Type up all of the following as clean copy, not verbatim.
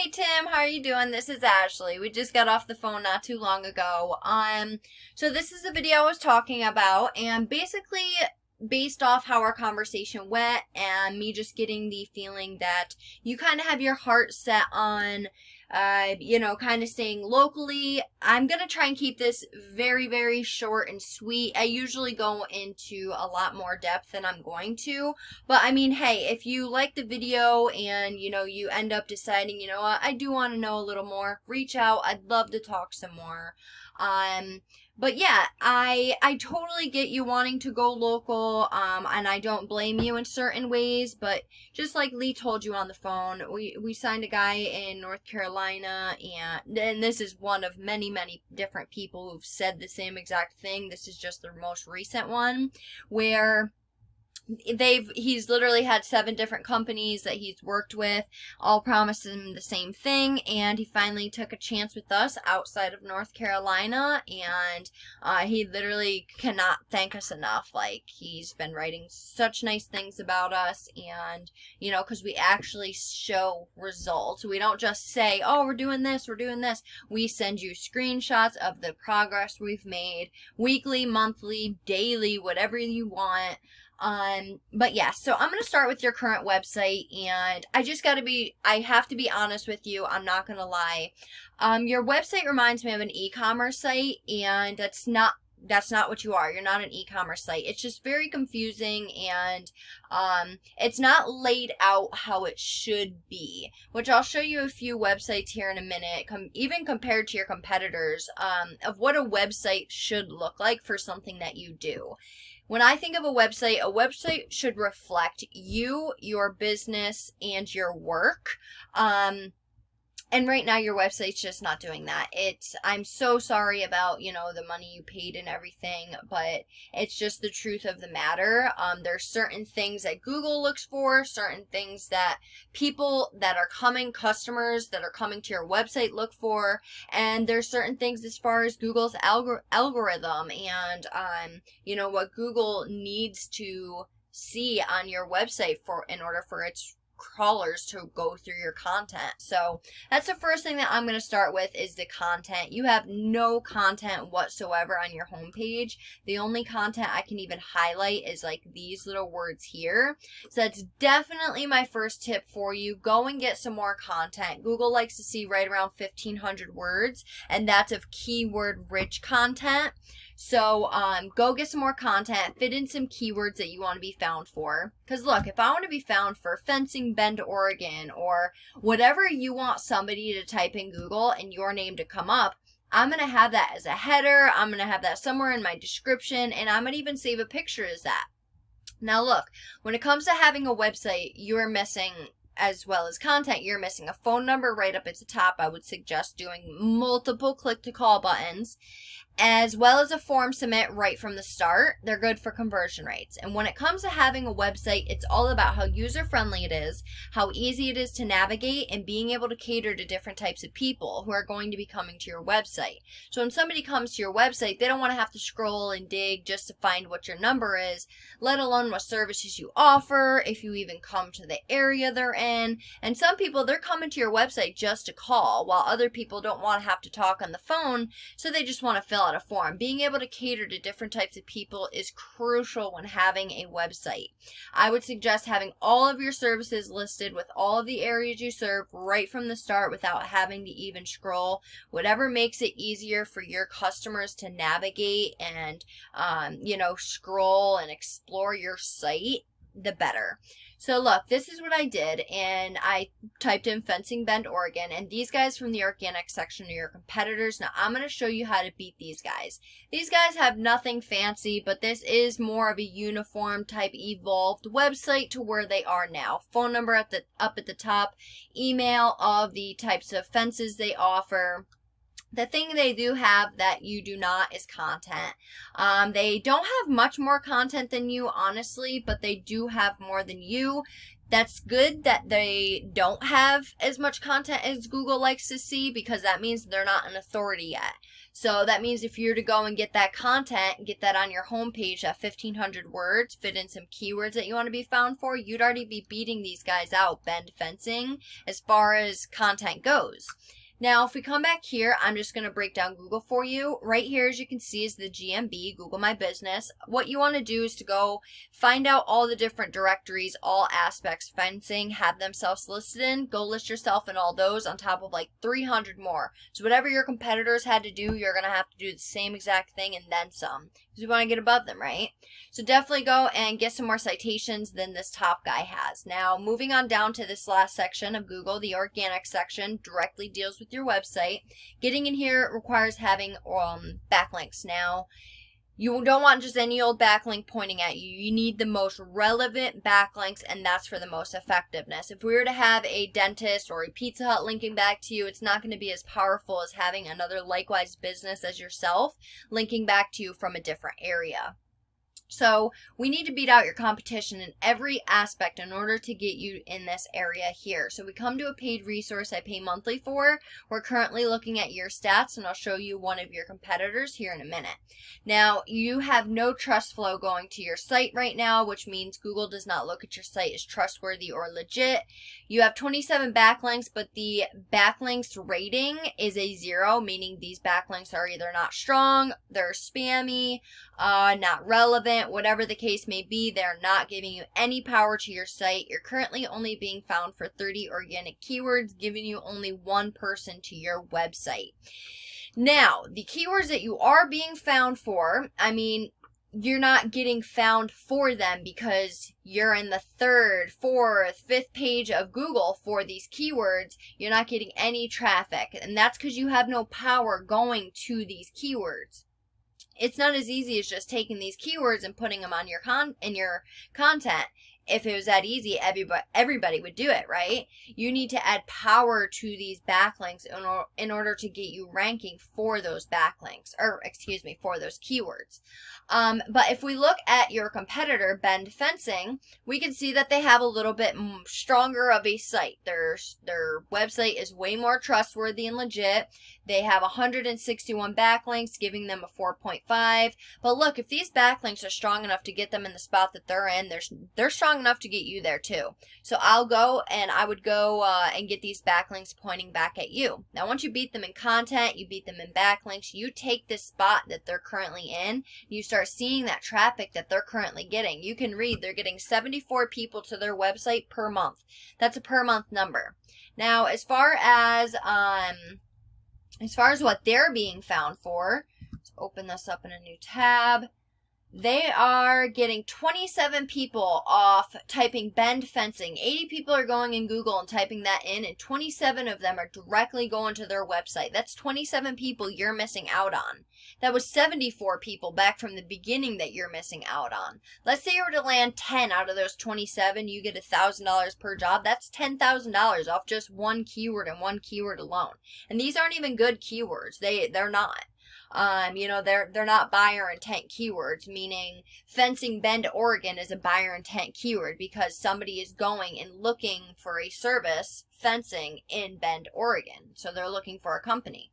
Hey Tim, how are you doing? This is Ashley. We just got off the phone not too long ago. So this is the video I was talking about, and basically based off how our conversation went and me just getting the feeling that you kind of have your heart set on kind of staying locally. I'm going to try and keep this very, very short and sweet. I usually go into a lot more depth than I'm going to. But I mean, hey, if you like the video and, you end up deciding, what, I do want to know a little more, reach out. I'd love to talk some more. But yeah, I totally get you wanting to go local, and I don't blame you in certain ways, but just like Lee told you on the phone, we signed a guy in North Carolina, and this is one of many, many different people who've said the same exact thing. This is just the most recent one, where he's literally had 7 different companies that he's worked with, all promised him the same thing, and he finally took a chance with us outside of North Carolina, and he literally cannot thank us enough. Like, he's been writing such nice things about us, and because we actually show results. We don't just say, oh, we're doing this, we send you screenshots of the progress we've made, weekly, monthly, daily, whatever you want. But yeah, so I'm going to start with your current website, and I have to be honest with you. I'm not going to lie. Your website reminds me of an e-commerce site, and that's not what you are. You're not an e-commerce site. It's just very confusing, and it's not laid out how it should be, which I'll show you a few websites here in a minute, even compared to your competitors, of what a website should look like for something that you do. When I think of a website should reflect you, your business, and your work. And right now your website's just not doing that. I'm so sorry about, the money you paid and everything, but it's just the truth of the matter. There's certain things that Google looks for, certain things that people that are customers that are coming to your website look for, and there's certain things as far as Google's algorithm and, what Google needs to see on your website in order for its crawlers to go through your content. So that's the first thing that I'm going to start with, is the content. You have no content whatsoever on your homepage. The only content I can even highlight is like these little words here. So that's definitely my first tip for you. Go and get some more content. Google likes to see right around 1,500 words, and that's of keyword rich content. So go get some more content, fit in some keywords that you want to be found for. Because look, if I want to be found for fencing Bend, Oregon, or whatever you want somebody to type in Google and your name to come up, I'm going to have that as a header. I'm going to have that somewhere in my description, and I'm going to even save a picture as that. Now look, when it comes to having a website, you're missing, as well as content, you're missing a phone number right up at the top. I would suggest doing multiple click to call buttons, as well as a form submit right from the start. They're good for conversion rates. And when it comes to having a website, it's all about how user-friendly it is, how easy it is to navigate, and being able to cater to different types of people who are going to be coming to your website. So when somebody comes to your website, they don't want to have to scroll and dig just to find what your number is, let alone what services you offer, if you even come to the area they're in. And some people, they're coming to your website just to call, while other people don't want to have to talk on the phone, so they just want to fill out a form. Being able to cater to different types of people is crucial when having a website. I would suggest having all of your services listed with all of the areas you serve right from the start without having to even scroll. Whatever makes it easier for your customers to navigate and, scroll and explore your site, the better. So look, this is what I did, and I typed in Fencing Bend, Oregon, and these guys from the organic section are your competitors. Now I'm going to show you how to beat these guys. These guys have nothing fancy, but this is more of a uniform type evolved website to where they are now. Phone number up at the top, email of the types of fences they offer. The thing they do have that you do not is content. They don't have much more content than you, honestly, but they do have more than you. That's good that they don't have as much content as Google likes to see, because that means they're not an authority yet. So that means if you're to go and get that content, get that on your homepage at 1,500 words, fit in some keywords that you want to be found for, you'd already be beating these guys out, bend fencing, as far as content goes. Now, if we come back here, I'm just going to break down Google for you. Right here, as you can see, is the GMB, Google My Business. What you want to do is to go find out all the different directories, all aspects, fencing, have themselves listed in. Go list yourself in all those on top of like 300 more. So whatever your competitors had to do, you're going to have to do the same exact thing and then some. Because we want to get above them, right? So definitely go and get some more citations than this top guy has. Now, moving on down to this last section of Google, the organic section directly deals with your website. Getting in here requires having backlinks. Now, you don't want just any old backlink pointing at you. You need the most relevant backlinks, and that's for the most effectiveness. If we were to have a dentist or a Pizza Hut linking back to you, it's not going to be as powerful as having another likewise business as yourself linking back to you from a different area. So we need to beat out your competition in every aspect in order to get you in this area here. So we come to a paid resource I pay monthly for. We're currently looking at your stats, and I'll show you one of your competitors here in a minute. Now, you have no trust flow going to your site right now, which means Google does not look at your site as trustworthy or legit. You have 27 backlinks, but the backlinks rating is a 0, meaning these backlinks are either not strong, they're spammy, not relevant, whatever the case may be. They're not giving you any power to your site. You're currently only being found for 30 organic keywords, giving you only one person to your website. Now, the keywords that you are being found for, I mean, you're not getting found for them because you're in the 3rd, 4th, 5th page of Google for these keywords. You're not getting any traffic, and that's because you have no power going to these keywords. It's not as easy as just taking these keywords and putting them on your content. If it was that easy, everybody would do it, right? You need to add power to these backlinks in order to get you ranking for those backlinks, or excuse me, for those keywords. But if we look at your competitor, Bend Fencing, we can see that they have a little bit stronger of a site. Their website is way more trustworthy and legit. They have 161 backlinks, giving them a 4.5. But look, if these backlinks are strong enough to get them in the spot that they're in, they're strong enough to get you there too. So I would go and get these backlinks pointing back at you. Now, once you beat them in content, you beat them in backlinks, you take this spot that they're currently in, you start seeing that traffic that they're currently getting. You can read they're getting 74 people to their website per month. That's a per month number. Now, as far as what they're being found for, let's open this up in a new tab. They are getting 27 people off typing Bend Fencing. 80 people are going in Google and typing that in, and 27 of them are directly going to their website. That's 27 people you're missing out on. That was 74 people back from the beginning that you're missing out on. Let's say you were to land 10 out of those 27, you get $1,000 per job. That's $10,000 off just one keyword and one keyword alone. And these aren't even good keywords. They're not. They're not buyer intent keywords, meaning fencing Bend, Oregon is a buyer intent keyword because somebody is going and looking for a service fencing in Bend, Oregon. So they're looking for a company.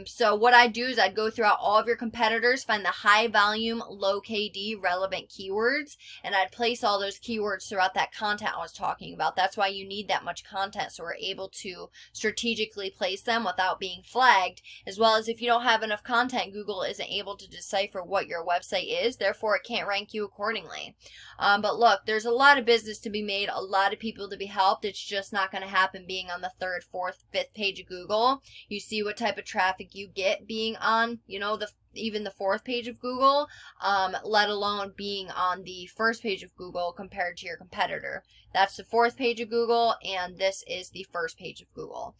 So what I'd do is I'd go throughout all of your competitors, find the high volume, low KD relevant keywords, and I'd place all those keywords throughout that content I was talking about. That's why you need that much content, so we're able to strategically place them without being flagged, as well as if you don't have enough content, Google isn't able to decipher what your website is, therefore it can't rank you accordingly. But look, there's a lot of business to be made, a lot of people to be helped. It's just not going to happen being on the 3rd, 4th, 5th page of Google. You see what type of traffic you get being on, even the 4th page of Google, let alone being on the 1st page of Google compared to your competitor. That's the 4th page of Google, and this is the 1st page of Google.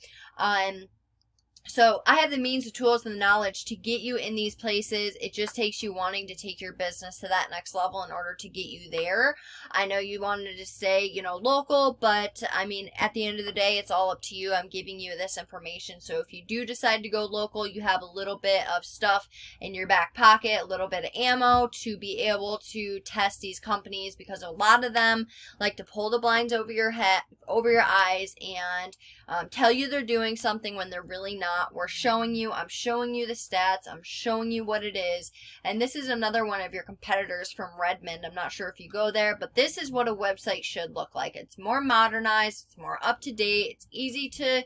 So I have the means, the tools, and the knowledge to get you in these places. It just takes you wanting to take your business to that next level in order to get you there. I know you wanted to stay, local, but I mean, at the end of the day, it's all up to you. I'm giving you this information. So if you do decide to go local, you have a little bit of stuff in your back pocket, a little bit of ammo to be able to test these companies, because a lot of them like to pull the blinds over your head, over your eyes, and tell you they're doing something when they're really not. I'm showing you the stats, I'm showing you what it is. And this is another one of your competitors from Redmond. I'm not sure if you go there, but this is what a website should look like. It's more modernized, it's more up to date, it's easy to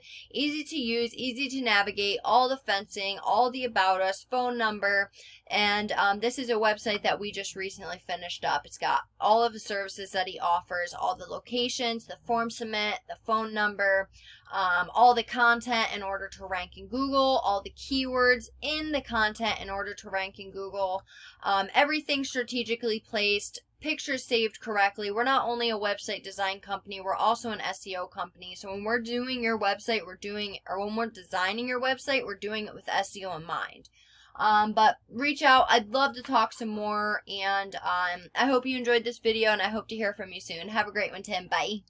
use, easy to navigate, all the fencing, all the about us, phone number. And this is a website that we just recently finished up. It's got all of the services that he offers, all the locations, the form submit, the phone number, all the content in order to rank in Google, all the keywords in the content in order to rank in Google, everything strategically placed, pictures saved correctly. We're not only a website design company, we're also an SEO company. So when we're doing your website, when we're designing your website, we're doing it with SEO in mind. But reach out. I'd love to talk some more, and I hope you enjoyed this video, and I hope to hear from you soon. Have a great one, Tim. Bye.